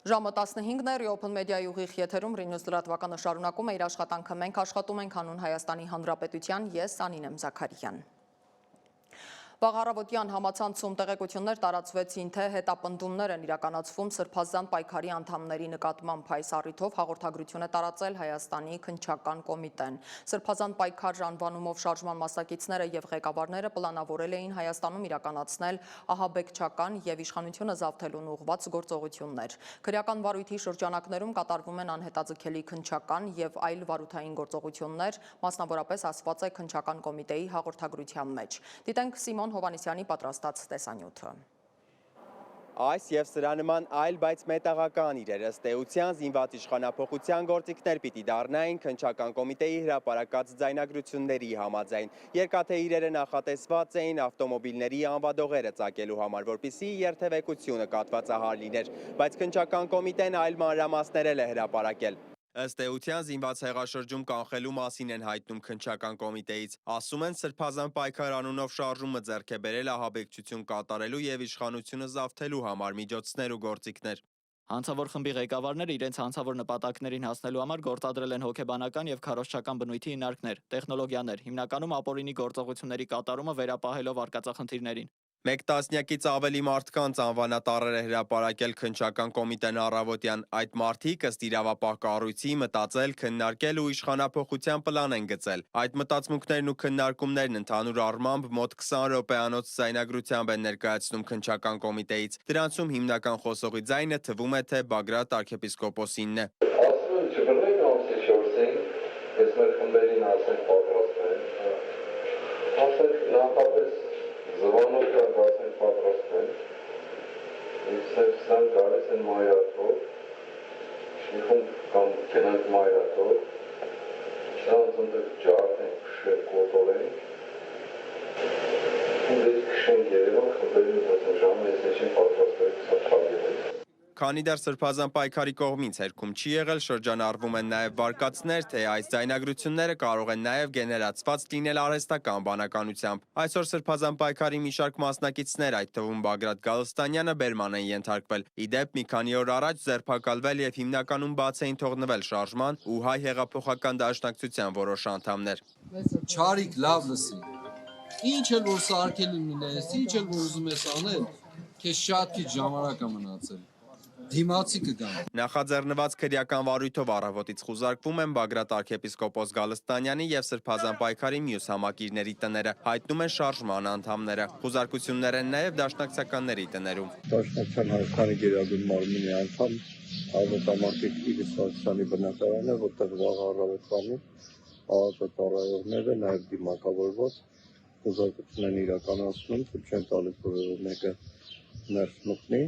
Ժամը 15-ն է, Open Media-ի ուղիղ եթերում Ռինյուս լրատվականը շարունակում է իր աշխատանքը, մենք աշխատում ենք հանուն Հայաստանի Հանրապետության, ես Անին եմ Զաքարյան։ Վաղ առավոտյան համացանցում տեղեկություններ տարածվեցին, թե հետապնդումներ են իրականացվում Սրբազան պայքարի անդամների նկատմամբ, այս առիթով հաղորդագրություն է տարածել Հայաստանի քննչական կոմիտեն։ Սրբազան պայքար անվանումով շարժման մասնակիցները եւ ղեկավարները պլանավորել էին Հայաստանում իրականացնել ահաբեկչական եւ իշխանությունը զավթելուն ուղղված գործողություններ։ Քրեական վարույթի շրջանակներում կատարվում են անհետաձգելի քննչական եւ այլ վարութային գործողություններ, մասնավորապես ասված է քննչական կոմիտեի հաղորդագրության մեջ։ Դիտենք Սիմոն Հովանեսյանի պատրաստած տեսանյութը։ Այս եւ սրա նման այլ, բայց մետաղական իրեր ըստ էության զինված իշխանափոխության գործիքներ պիտի դառնային քննչական կոմիտեի հրապարակած ձայնագրությունների համաձայն։ Երկաթե իրերը նախատեսված էին ավտոմոբիլների անվադողերը ծագելու համար, որպեսզի երթևեկությունը կատվածահար լիներ, բայց քննչական կոմիտեն այլ մանրամասներ է հրապարակել։ Ըստ էության զինված հեղաշրջում կանխելու մասին են հայտնում քննչական կոմիտեից։ Ասում են Սրբազան պայքար անունով շարժումը ձեռք է բերել ահաբեկչություն կատարելու եւ իշխանությունը զավթելու համար միջոցներ ու գործիքներ։ Հանցավոր խմբի ղեկավարները իրենց հանցավոր նպատակներին հասնելու համար գործադրել են հոգեբանական եւ քարոզչական բնույթի հիմնարկներ, տեխնոլոգիաներ, հիմնականում ապօրինի գործողությունների կատարումը վերապահելով արկածախնդիրներին։ Մեկ տասնյակից ավելի մարդկանց անվանատարեր է հրապարակել քննչական կոմիտեն առավոտյան։ Այդ մարդիկ ըստ իրավապահ կառույցի մտածել, քննարկել ու իշխանափոխության պլան են գծել։ Այդ մտածմունքներն ու քննարկումներն ընդհանուր առմամբ մոտ 20 րոպեանոց ձայնագրությամբ են ներկայացնում քննչական կոմիտեից։ Դրանցում հիմնական խոսողի ձայնը թվում է, թե Բագրատ arczepiskoposինն է։ Ասում եմ, չբռնենք ամսի 4-ին, ես մեր խմբերին ասենք պատրաստ են։ Ասենք նախապես զվանով կան ասենք պատրաստ են, իսկ սան գալիս են մայրատով, շիխում կամ կենանք մայրատով, սրանց ընդեղ ջարդ ենք, կշենք, կոտով ենք, ու կշենք երևան խմբերին ասեն ժամը ես նեշին պատրաստ ենք սա թագել։ Քանի դեռ Սրբազան պայքարի կողմից հերքում չի եղել, շրջանառվում են նաև վարկածներ, թե այս ձայնագրությունները կարող են նաև գեներացված լինել արհեստական բանականությամբ։ Այսօր Սրբազան պայքարի մի շարք մասնակիցներ, այդ թվում Բագրատ Գալստանյանը, բերման են ենթարկվել։ Ի դեպ, մի քանի օր առաջ ձերբակալվել եւ հիմնականում բաց էին թողնվել շարժման ու հայ հեղափոխական դաշնակցության որոշ անդամներ։ Չարիք, լավ լսի։ Ինչ էլ որ սարքել լինես, ինչ էլ որ ուզում ես անել, քեզ շատ քիչ ժամանակ է մնացել։ Դիմացի կգան։ Նախաձեռնված քրեական վարույթով առավոտից խուզարկվում են Բագրատ arczepiskopos Գալստանյանի եւ Սրբազան պայքարի մյուս համակիրների տները, հայտնում են շարժման անդամները։ Խուզարկություններ են նաեւ դաշնակցականների տներում։ Դաշնակցության Հայաստանի գերագույն մարմինի անդամ Ազատամարտիկ Իգոր Սարգսյանի բնակարանը է, որտեղ վաղ առավոտվանից ԱԱՏ-ծառայողները նաեւ դիմակավորված խուզարկություն են իրականացնում, թույլ չեն տալիս որևէ մեկը ներս մտնի։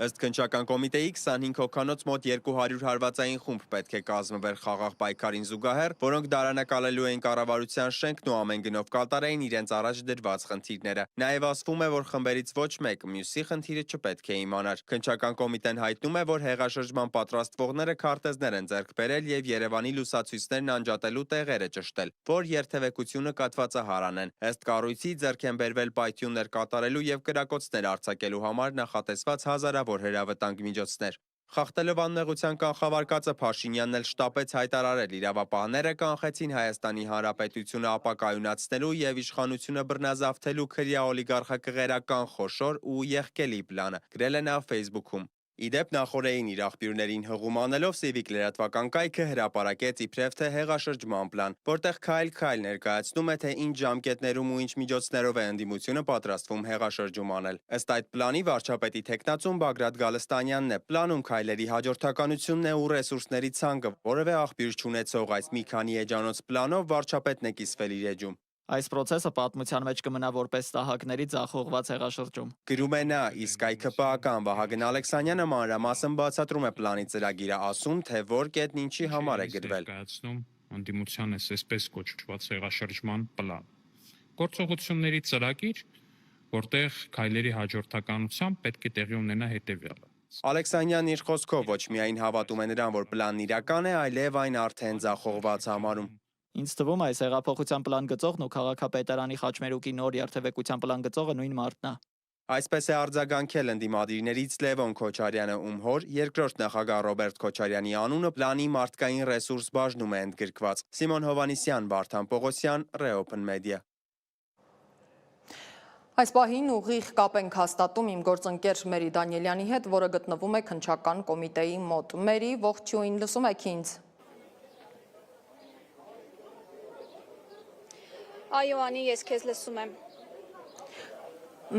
Ըստ քննչական կոմիտեի 25 հոգանոց մոտ 200 հարվածային խումբ պետք է կազմվեր խաղաղ պայքարին զուգահեռ, որոնք դարանակալելու էին կառավարության շենքն ու ամեն գնով կատարեին իրենց առաջ դրված խնդիրները։ Նաև ասվում է, որ խմբերից ոչ մեկը մյուսի խնդիրը չպետք է իմանար։ Քննչական կոմիտեն հայտնում է, որ հեղաշրջման պատրաստվողները քարտեզներ են ձեռք բերել եւ Երևանի լուսացույցներն անջատելու տեղերը ճշտել, որ երթևեկությունը կատվածահար անեն։ Ըստ կառույցի ձեռք են բերվել պայթյուններ կատարելու եւ կրակոցներ արձակելու համար նախատեսված հազարավոր հրավտանգ միջոցներ։ Խախտելով անմեղության կանխավարկածը Փաշինյանն էլ շտապեց հայտարարել իրավապահները կանխեցին Հայաստանի Հանրապետությունը ապակայունացնելու եւ իշխանությունը բռնազավթելու քրյա օլիգարխակղերական խոշոր ու եղկելի պլանը, գրել է նա Facebook-ում։ Ի դեպ նախորդին իր աղբյուրներին հղում անելով Civic լրատվական կայքը հրապարակեց իբրև թե հեղաշրջման պլան, որտեղ քայլ-քայլ ներկայացնում է, թե ինչ ժամկետներում ու ինչ միջոցներով է ընդդիմությունը պատրաստվում հեղաշրջում անել։ Ըստ այդ պլանի վարչապետի թեկնածուն Բագրատ Գալստանյանն է, պլանում քայլերի հաջորդականությունն է ու ռեսուրսների ցանկը, որևէ աղբյուր չունեցող այս մի քանի էջանոց պլանով վարչապետն է կիսվել իր էջում։ Այս process-ը պատմության մեջ կմնա որպես տահակների ձախողված հեղաշրջում։ Գրում է նա, իսկ ԱԻՔՊ-ական Վահագն Ալեքսանյանը մանրամասն բացատրում է պլանի ծրագիրը, ասում, թե որ կետն ինչի համար է գրվել։ Ներկայացնում ընդդիմության այսպես կոչված հեղաշրջման պլան։ Գործողությունների ծրագիր, որտեղ քայլերի հաջորդականությամբ պետք է տեղի ունենա հետևյալը։ Ալեքսանյանն իր խոսքով ոչ միայն հավատում է նրան, որ պլանն իրական է, այլև այն արդեն ձախողված համարում։ Ինձ թվում է այս հեղափոխության պլան գծողն ու քաղաքապետարանի Խաչմերուկի նոր երթևեկության պլան գծողը նույն մարդն է։ Այսպես է արձագանքել ընդդիմադիրներից Լևոն Քոչարյանը, ում հոր երկրորդ նախագահ Ռոբերտ Քոչարյանի անունը պլանի մարդկային ռեսուրս բաժնում է ընդգրկված։ Սիմոն Հովանիսյան, Վարդան Պողոսյան, Reopen Media։ Այս պահին ուղիղ կապ ենք հաստատում իմ գործընկեր Մերի Դանիելյանի հետ, որը գտնվում է քննչական կոմիտեի մոտ։ Մերի, ողջույն, լսում եք ինձ։ Այո, Անի, ես քեզ լսում եմ։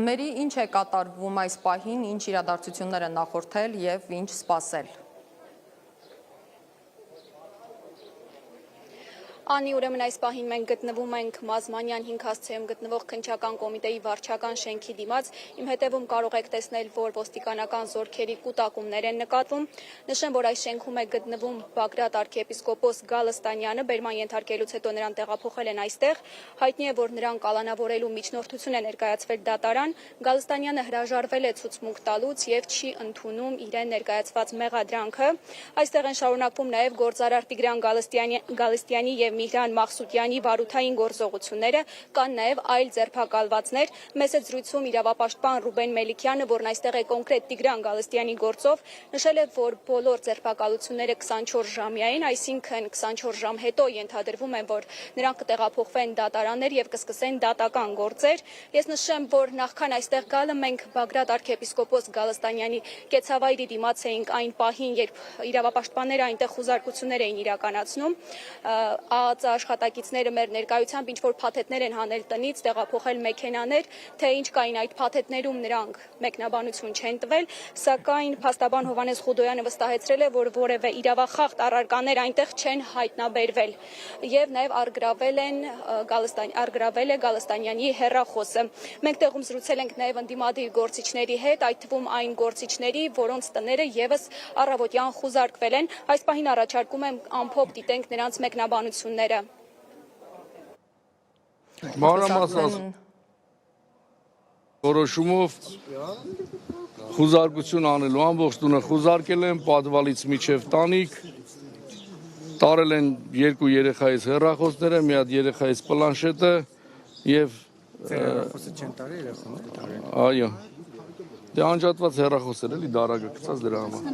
Մերի, ինչ է կատարվում այս պահին, ինչ իրադարձություններ են նախորդել և ինչ սպասել։ Անի, ուրեմն այս պահին մենք գտնվում ենք Մազմանյան 5 հասցեում գտնվող քննչական կոմիտեի վարչական շենքի դիմաց։ Իմ հետևում կարող եք տեսնել, որ ոստիկանական զորքերի կուտակումներ են նկատվում։ Նշեմ, որ այս շենքում է գտնվում Բագրատ arczepiskopos Գալստանյանը, բերման ենթարկելուց հետո նրան տեղափոխել են այստեղ։ Հայտնի է, որ նրան կալանավորելու միջնորդություն է ներկայացվել դատարան։ Գալստանյանը հրաժարվել է ցուցմունք տալուց եւ չի ընդունում իրեն ներկայացված մեղադրանքը։ Այստեղ են շարունակվում նաեւ գործարար Տիգրան Գալստյանի եւ Միհրան Մախսուտյանի վարութային գործողությունները, կան նաև այլ ձերբակալվածներ։ Մեծ զրույցում իրավապաշտպան Ռուբեն Մելիքյանը, որն այստեղ է կոնկրետ Տիգրան Գալստյանի գործով, նշել է, որ բոլոր ձերբակալությունները 24 ժամյա են, այսինքն 24 ժամ հետո ենթադրվում է, որ նրանք կտեղափոխվեն դատարաններ եւ կսկսեն դատական գործեր։ Ես նշեմ, որ նախքան այստեղ գալը մենք Բագրատ arczepiskopos Գալստանյանի կեցավայրի դիմաց էինք այն պահին, երբ իրավապաշտպանները այնտեղ խուզարկություններ էին իրականացնում։ ԱԱԾ աշխատակիցները մեր ներկայությամբ ինչ-որ փաթեթներ են հանել տնից, տեղափոխել մեքենաներ, թե ինչ կային այդ փաթեթներում նրանք մեկնաբանություն չեն տվել, սակայն փաստաբան Հովհաննես Խուդոյանը վստահեցրել է, որ որևէ իրավախախտ առարկաներ այնտեղ չեն հայտնաբերվել եւ նաեւ արգրավել է Գալստանյանի հեռախոսը։ Մենք տեղում զրուցել ենք նաեւ ընդդիմադիր գործիչների հետ, այդ թվում այն գործիչների, որոնց տները եւս առավոտյան խուզարկվել են։ Այս պահին առաջարկում եմ ամփոփ դիտենք նրանց մեկնաբանությունները։ Մանրամասն որոշումով խուզարկություն անելու ամբողջ տունը խուզարկել են պատվալից միջև տանիք, տարել են 2 երեխայից հեռախոսները, մի հատ երեխայից պլանշետը եւ հեռախոսը չեն տարել, երեխաները տարել։ Այո։ Դե անջատված հեռախոս էր էլի դարակը գցած դրա համար։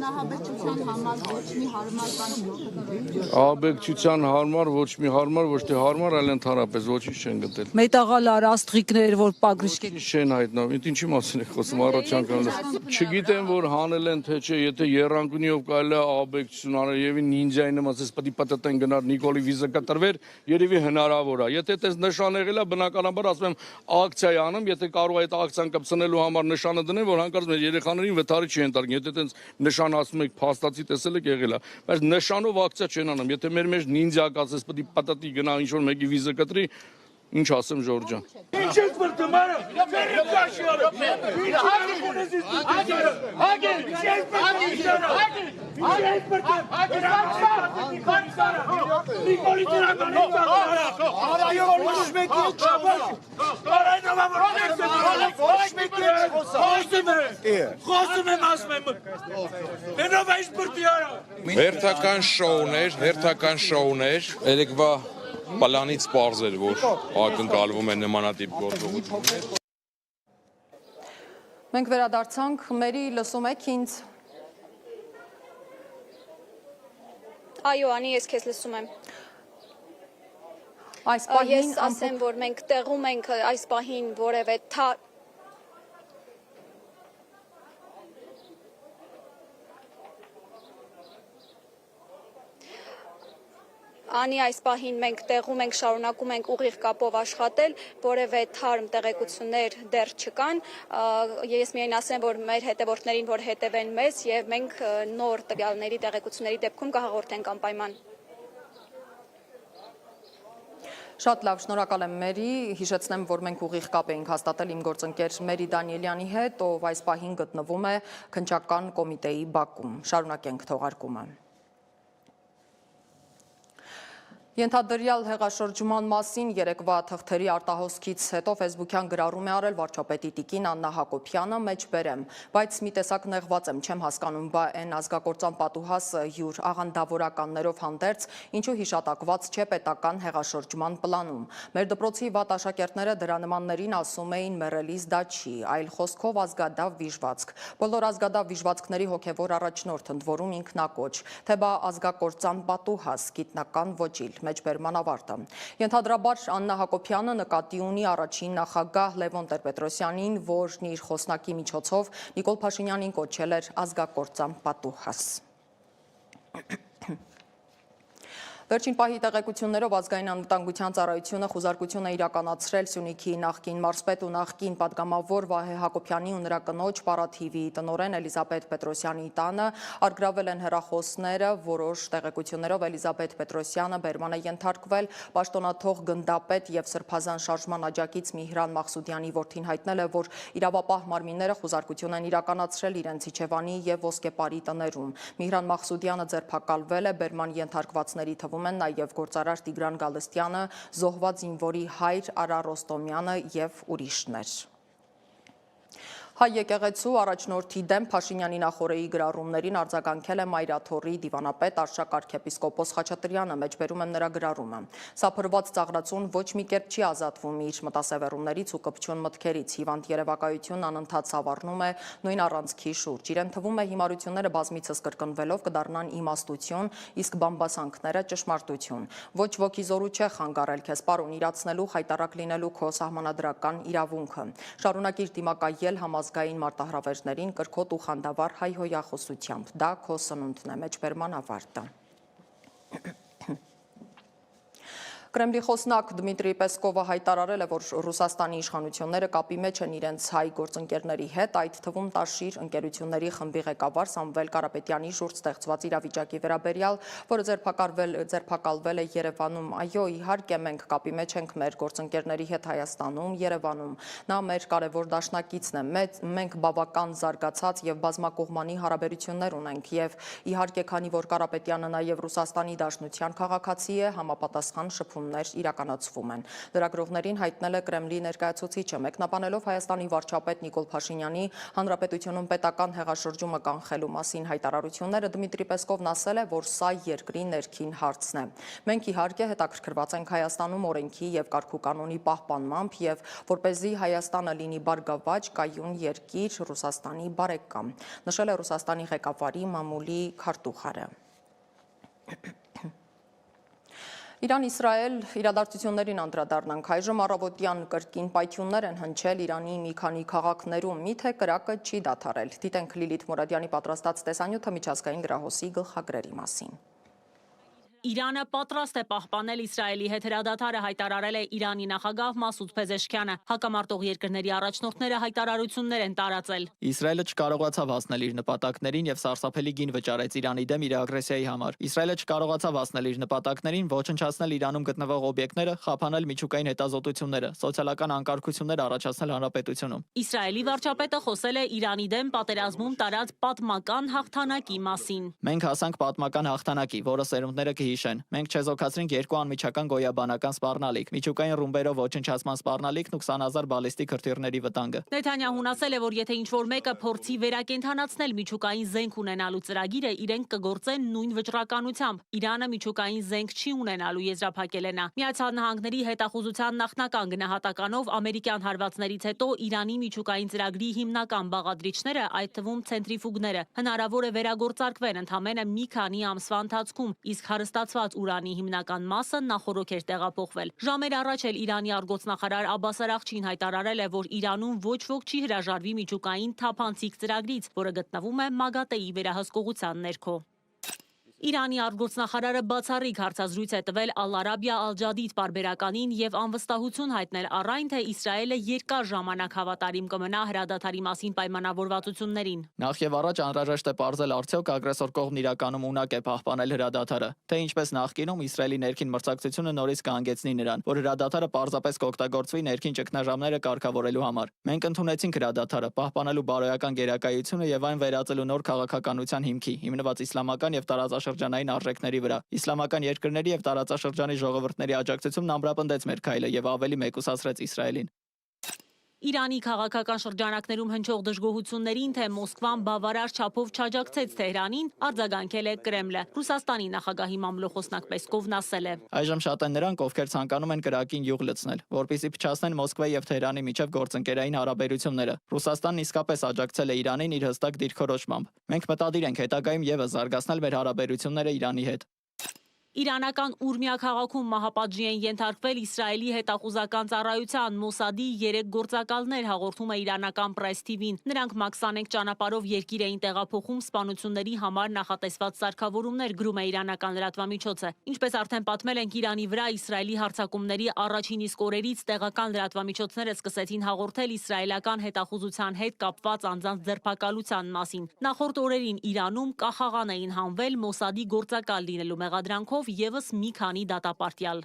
Ահաբեկչության համար ոչ մի հարմար, ոչ թե հարմար, այլ ընդհանրապես ոչինչ չեն գտել։ Մետաղալ աստղիկներ, որ պագրիշկեք Չեն հայտնվում, ինչի մասին եք խոսում առաջանկան։ Չգիտեմ, որ հանել են թե չէ, եթե երանգունիով կարելի է ահաբեկչություն անել, երևի նինջայի նման, ասես պետք է պատտեն գնար Նիկոլի վիզը կտրվեր, երևի հնարավոր է։ Եթե այդպես նշան եղել է, բնականաբար ասում եմ ակցիա անեմ, եթե կարող է այդ ակցիան կպցնելու համար նշանը դնեն, որ հանկարծ մեր երեխաներին վթարի չի ենթարկին, եթե այդպես նշան ասում եք փաստացի տեսել եք եղել է, բայց նշանով ակցիա չեն անում, եթե մեր մեջ նինջա կացես պետք է պատտի գնա ինչ-որ մեկի վիզը կտրի, ինչ ասեմ Ժորժ ջան։ Ինչ ես բրտում արա։ Ֆերի կաշի արա։ Հագեր, ինչ ես բրտում։ Նիկոլի դրամանի արա։ Արայո ոչ մեկի չփոս։ Արայնովա ոչ մեկի չփոս։ Խոսում եմ ասում եմ։ Մենով այս բրտի արա։ Հերթական շոուներ, երեկվա պլանից պարզ էր, որ ակնկալվում է նմանատիպ գործողություններ։ Մենք վերադարձանք, Մերի, լսում եք ինձ։ Այո, Անի, ես քեզ լսում եմ։ Այս պահին Ես ասեմ, որ մենք տեղում ենք այս պահին որևէ Անի, այս պահին մենք տեղում ենք, շարունակում ենք ուղիղ կապով աշխատել, որևէ թարմ տեղեկություններ դեռ չկան։ Ես միայն ասեմ, որ մեր հետևորդներին, որ հետևեն մեզ, եւ մենք նոր տվյալների տեղեկությունների դեպքում կհաղորդենք անպայման։ Շատ լավ, շնորհակալ եմ Մերի, հիշեցնեմ, որ մենք ուղիղ կապ էինք հաստատել իմ գործընկեր Մերի Դանիելյանի հետ, ով այս պահին գտնվում է քննչական կոմիտեի բակում։ Շարունակենք թողարկումը։ Ենթադրյալ հեղաշրջման մասին երեկվա թղթերի արտահոսքից հետո Facebook-յան գրառում է արել վարչապետի տիկին Աննա Հակոբյանը, մեջ բերեմ, բայց մի տեսակ նեղված եմ, չեմ հասկանում, բա այն ազգակործան պատուհասը յուր աղանդավորականներով հանդերձ, ինչու հիշատակված չէ պետական հեղաշրջման պլանում։ Մեր դպրոցի վատ աշակերտները դրա նմաններին ասում էին մեռելիս դա չի, այլ խոսքով ազգադավ վիժվածք։ Բոլոր ազգադավ վիժվածքների հոգևոր առաջնորդ ընդ որում ինքնակոչ, թե բա ազգակործան պատուհաս, գիտնական ոճիլ։ Մեջբերման ավարտը։ Ենթադրաբար Աննա Հակոբյանը նկատի ունի առաջին նախագահ Լևոն Տեր-Պետրոսյանին, որն իր խոսնակի միջոցով Նիկոլ Փաշինյանին կոչել էր ազգակործան պատուհաս։ Վերջին պահի տեղեկություններով ազգային անվտանգության ծառայությունը խուզարկություն է իրականացրել Սյունիքի նախկին մարզպետ ու նախկին պատգամավոր Վահե Հակոբյանի ու նրա կնոջ Պարաթիվի տնօրեն Էլիզաբեթ Պետրոսյանի տանը, առգրավել են հեռախոսները, որոշ տեղեկություններով Էլիզաբեթ Պետրոսյանը բերման է ենթարկվել, պաշտոնաթող գնդապետ եւ սրբազան շարժման աջակից Միհրան Մաղսուդյանի որդին հայտնել է, որ իրավապահ մարմինները խուզարկություն են իրականացրել իրենց Իջևանի եւ Ոսկեպարի տներում։ Միհրան Մաղսուդյանը ձերբակալվել է, բերման ենթարկվածների թվում են նաև գործարար Տիգրան Գալստյանը, զոհված զինվորի հայր Արա Ռոստոմյանը եւ ուրիշներ։ Հայ եկեղեցու առաջնորդի դեմ Փաշինյանի նախօրեի գրառումներին արձագանքել է Մայրաթորի դիվանապետ Արշակ arczepiskopos Խաչատրյանը, մեջբերում եմ նրա գրառումը։ Սափրված ծաղրածուն ոչ մի կերպ չի ազատվում իր մտասևեռումներից ու կպչուն մտքերից, հիվանդ երևակայությունն անընդհատ սավառնում է նույն առանցքի շուրջ։ Իրեն թվում է հիմարությունները բազմիցս կրկնվելով կդառնան իմաստություն, իսկ բամբասանքները ճշմարտություն։ Ոչ ոքի զորու չէ խանգարել քեզ պարոն իրացնելու, խայտառակ լինելու քո սահմանադրական իրավունքը։ Շարունակիր դիմակայել ազգային մարտահրավերներին կրքոտ ու խանդավառ հայհոյախոսությամբ, դա քո սնունդն է, մեջբերման ավարտը։ Կրեմլի խոսնակ Դմիտրի Պեսկովը հայտարարել է, որ Ռուսաստանի իշխանությունները կապի մեջ են իրենց հայ գործընկերների հետ, այդ թվում Տաշիր ընկերությունների խմբի ղեկավար Սամվել Կարապետյանի շուրջ ստեղծված իրավիճակի վերաբերյալ, որը ձերբակալվել է Երևանում։ Այո, իհարկե մենք կապի մեջ ենք մեր գործընկերների հետ Հայաստանում, Երևանում։ Նա մեր կարևոր դաշնակիցն է, մենք բավական զարգացած եւ բազմակողմանի հարաբերություններ ունենք եւ իհարկե, քանի որ Կարապետյանը նաեւ Ռուսաստանի Դաշնության քաղաքացի է, համապատասխան շփում իրականացվում են։ Լրագրողներին հայտնել է Կրեմլի ներկայացուցիչը, մեկնաբանելով Հայաստանի վարչապետ Նիկոլ Փաշինյանի հանրապետությունում պետական հեղաշրջումը կանխելու մասին հայտարարությունները, Դմիտրի Պեսկովն ասել է, որ սա երկրի ներքին հարցն է։ Մենք իհարկե հետաքրքրված ենք Հայաստանում օրենքի եւ կարգուկանոնի պահպանմամբ եւ որպեսզի Հայաստանը լինի բարգավաճ, կայուն երկիր, Ռուսաստանի բարեկամ, նշել է Ռուսաստանի ղեկավարի մամուլի քարտուղարը։ Իրան-Իսրայել իրադարձություններին անդրադառնանք, այժմ առավոտյան կրկին պայթյուններ են հնչել Իրանի մի քանի քաղաքներում, միթե կրակը չի դադարել։ Դիտենք Լիլիթ Մուրադյանի պատրաստած տեսանյութը միջազգային գրահոսի գլխագրերի մասին։ Իրանը պատրաստ է պահպանել Իսրայելի հետ հրադադարը, հայտարարել է Իրանի նախագահ Մասուդ Փեզեշքյանը։ Հակամարտող երկրների առաջնորդները հայտարարություններ են տարածել։ Իսրայելը չկարողացավ հասնել իր նպատակներին եւ սարսափելի գին վճարեց Իրանի դեմ իր ագրեսիայի համար։ Իսրայելը չկարողացավ հասնել իր նպատակներին, ոչնչացնել Իրանում գտնվող օբյեկտները, խափանել միջուկային հետազոտությունները, սոցիալական անկարգություններ առաջացնել հանրապետությունում։ Իսրայելի վարչապետը խոսել է Իրանի դեմ պատերազմում տարած պատմական հաղթանակի մասին։ Մենք հասանք պատմական հաղթանակի, որը սերունդները կհիշեն։ Մենք չեզոքացրինք երկու անմիջական գոյաբանական սպառնալիք, միջուկային ռումբերով ոչնչացման սպառնալիքն ու 20,000 բալիստիկ հրթիռների վտանգը։ Նեթանյահուն ասել է, որ եթե ինչ-որ մեկը փորձի վերակենդանացնել միջուկային զենք ունենալու ծրագիրը, իրենք կգործեն նույն վճռականությամբ։ Իրանը միջուկային զենք չի ունենալու, եզրափակել է նա։ Միացյալ Նահանգների հետախուզության նախնական գնահատականով ամերիկյան հարվածներից հետո Իրանի միջուկային ծրագրի հիմնական բաղադրիչները, այդ թվում ցենտրիֆուգները, հնարավոր է վերագործարկվեն ընդամենը մի քանի ամսվա ընթացքում, իսկ հարստացված ուրանի հիմնական մասը նախորոք էր տեղափոխվել։ Ժամեր առաջ էլ Իրանի արտգործնախարար Աբբաս Արաղչին հայտարարել է, որ Իրանում ոչ ոք չի հրաժարվի միջուկային թափանցիկ ծրագրից, որը գտնվում է ՄԱԳԱՏԵ-ի վերահսկողության ներքո։ Իրանի արտգործնախարարը բացառիկ հարցազրույց է տվել Ալ-Արաբիա Ալ-Ջադիդ պարբերականին եւ անվստահություն հայտնել առայն, թե Իսրայելը երկար ժամանակ հավատարիմ կմնա հրադադարի մասին պայմանավորվածություններին։ Նախ եւ առաջ անհրաժեշտ է պարզել արդյոք ագրեսոր կողմն իրականում ունակ է պահպանել հրադադարը, թե ինչպես նախկինում Իսրայելի ներքին մրցակցությունը նորից կհանգեցնի նրան, որ հրադադարը պարզապես կօգտագործվի ներքին ճգնաժամերը կարգավորելու համար։ Մենք ընդունեցինք հրադադարը, պահպանելու բարոյական գերակայությունը եւ այն վերածելու նոր քաղաքականության հիմքի, հիմնված իսլամական եւ տարածաշրջանային տարածաշրջանային արժեքների վրա։ Իսլամական երկրների եւ տարածաշրջանի ժողովուրդների աջակցությունն ամրապնդեց մեր քայլը եւ ավելի մեկուսացրեց Իսրայելին։ Իրանի քաղաքական շրջանակներում հնչող դժգոհություններին, թե Մոսկվան բավարար չափով չաջակցեց Թեհրանին, արձագանքել է Կրեմլը։ Ռուսաստանի նախագահի մամլոխոսնակ Պեսկովն ասել է. Այժմ շատ են նրանք, ովքեր ցանկանում են կրակին յուղ լցնել, որպեսզի փչացնեն Մոսկվայի եւ Թեհրանի միջև գործընկերային հարաբերությունները։ Ռուսաստանն իսկապես աջակցել է Իրանին իր հստակ դիրքորոշմամբ։ Մենք մտադիր ենք հետագայում եւս զարգացնել մեր հարաբերությունները Իրանի հետ։ Իրանական Ուրմիա քաղաքում մահապատժի են ենթարկվել Իսրայելի հետախուզական ծառայության Մոսադի 3 գործակալներ, հաղորդում է իրանական Press TV-ն։ Նրանք մաքսանենգ ճանապարհով երկիր էին տեղափոխում սպանությունների համար նախատեսված սարքավորումներ, գրում է իրանական լրատվամիջոցը։ Ինչպես արդեն պատմել ենք, Իրանի վրա Իսրայելի հարձակումների առաջին իսկ օրերից տեղական լրատվամիջոցները սկսեցին հաղորդել իսրայելական հետախուզության հետ կապված անձանց ձերբակալության մասին։ Նախորդ օրերին Իրանում կախաղան էին հանվել Մոսադի գործակալ լինելու մեղադրանքով եւս մի քանի դատապարտյալ։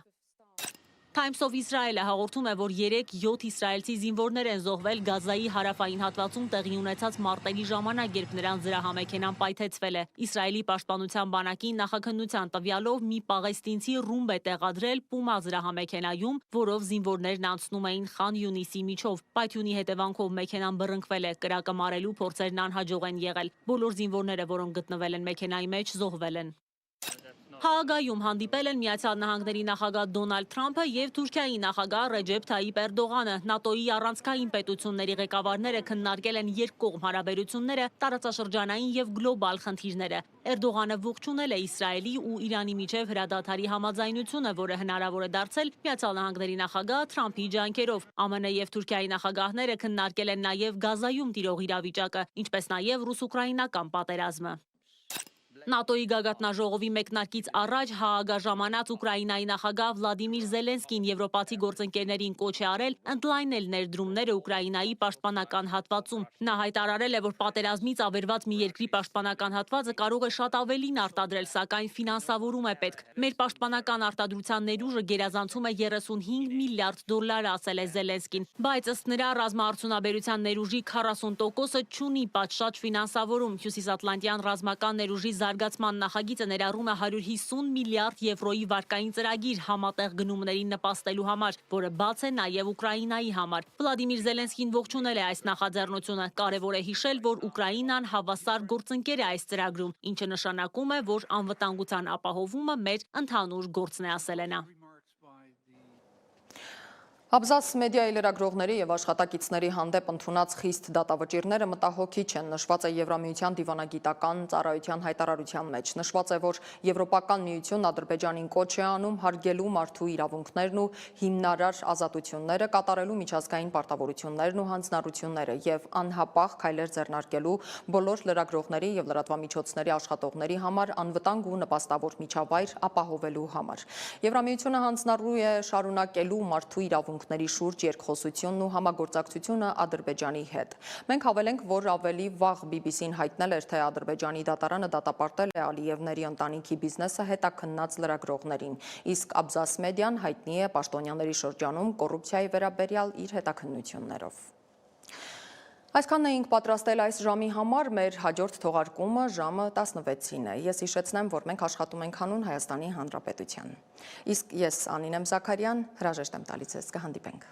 Times of Israel-ը հաղորդում է, որ 3-7 իսրայելցի զինվորներ են զոհվել Գազայի հարավային հատվածում տեղի ունեցած մարտերի ժամանակ, երբ նրանց զրահամեքենան պայթեցվել է։ Իսրայելի պաշտպանության բանակի նախաքննության տվյալով մի պաղեստինցի ռումբ է տեղադրել Պումա զրահամեքենայում, որով զինվորներն անցնում էին Խան Յունիսի միջով։ Պայթյունի հետևանքով մեքենան բռնկվել է, կրակը մարելու փորձերն անհաջող են եղել։ Բոլոր զինվորները, որոնք գտնվել են մեքենայի մեջ, զոհվել են։ Հաագայում հանդիպել են Միացյալ Նահանգների նախագահ Դոնալդ Թրամփը եւ Թուրքիայի նախագահ Ռեջեփ Թայիպ Էրդողանը։ ՆԱՏՕ-ի առանցքային պետությունների ղեկավարները քննարկել են երկկողմ հարաբերությունները, տարածաշրջանային եւ գլոբալ խնդիրները։ Էրդողանը ողջունել է Իսրայելի ու Իրանի միջև հրադադարի համաձայնությունը, որը հնարավոր է դարձել Միացյալ Նահանգների նախագահ Թրամփի ջանքերով։ ԱՄՆ եւ Թուրքիայի նախագահները քննարկել են նաեւ Գազայում տիրող իրավիճակը, ինչպես նաեւ ռուս-ուկրաինական պատերազմը։ ՆԱՏՕ-ի գագաթնաժողովի մեկնարկից առաջ Հաագա ժամանած Ուկրաինայի նախագահ Վլադիմիր Զելենսկին եվրոպացի գործընկերներին կոչ է արել ընդլայնել ներդրումները Ուկրաինայի պաշտպանական հատվածում։ Նա հայտարարել է, որ պատերազմից ավերված մի երկրի պաշտպանական հատվածը կարող է շատ ավելին արտադրել, սակայն ֆինանսավորում է պետք։ Մեր պաշտպանական արտադրության ներուժը գերազանցում է 35 միլիարդ դոլար, ասել է Զելենսկին։ Բայց ըստ նրա ռազմաարդյունաբերության ներուժի 40%-ը չունի պատշաճ ֆինանսավորում։ Հյուսիսատլանտյան ռազմական ներուժի զարգացման նախագիծը ներառում է 150 միլիարդ եվրոյի վարկային ծրագիր համատեղ գնումներին նպաստելու համար, որը բաց է նաև Ուկրաինայի համար։ Վլադիմիր Զելենսկին ողջունել է այս նախաձեռնությունը։ Կարևոր է հիշել, որ Ուկրաինան հավասար գործընկեր է այս ծրագրում, ինչը նշանակում է, որ անվտանգության ապահովումը մեր ընդհանուր գործն է, ասել է նա։ Աբզաս մեդիայի լրագրողների եւ աշխատակիցների հանդեպ ընդունած խիստ դատավճիռները մտահոգիչ են, նշված է Եվրամիության դիվանագիտական ծառայության հայտարարության մեջ։ Նշված է, որ Եվրոպական միությունն Ադրբեջանին կոչ է անում հարգելու մարդու իրավունքներն ու հիմնարար ազատությունները, կատարելու միջազգային պարտավորություններն ու հանձնառությունները եւ անհապաղ քայլեր ձեռնարկելու բոլոր լրագրողների եւ լրատվամիջոցների աշխատողների համար անվտանգ ու նպաստավոր միջավայր ապահովելու համար։ Եվրամիությունը հանձնառու է շարունակելու մարդու իրավունքների շուրջ երկխոսությունն ու համագործակցությունը Ադրբեջանի հետ։ Մենք հավելենք, որ ավելի վաղ BBC-ն հայտնել էր, թե Ադրբեջանի դատարանը դատապարտել է Ալիևների ընտանիքի բիզնեսը հետաքննած լրագրողներին, իսկ Աբզաս մեդիան հայտնի է պաշտոնյաների շրջանում կոռուպցիայի վերաբերյալ իր հետաքննություններով։ Այսքանն էինք պատրաստել այս ժամի համար, մեր հաջորդ թողարկումը ժամը 16-ին է։ Ես հիշեցնեմ, որ մենք աշխատում ենք հանուն Հայաստանի Հանրապետության։ Իսկ ես Անին եմ Զաքարյան, հրաժեշտ եմ տալիս ձեզ, կհանդիպենք։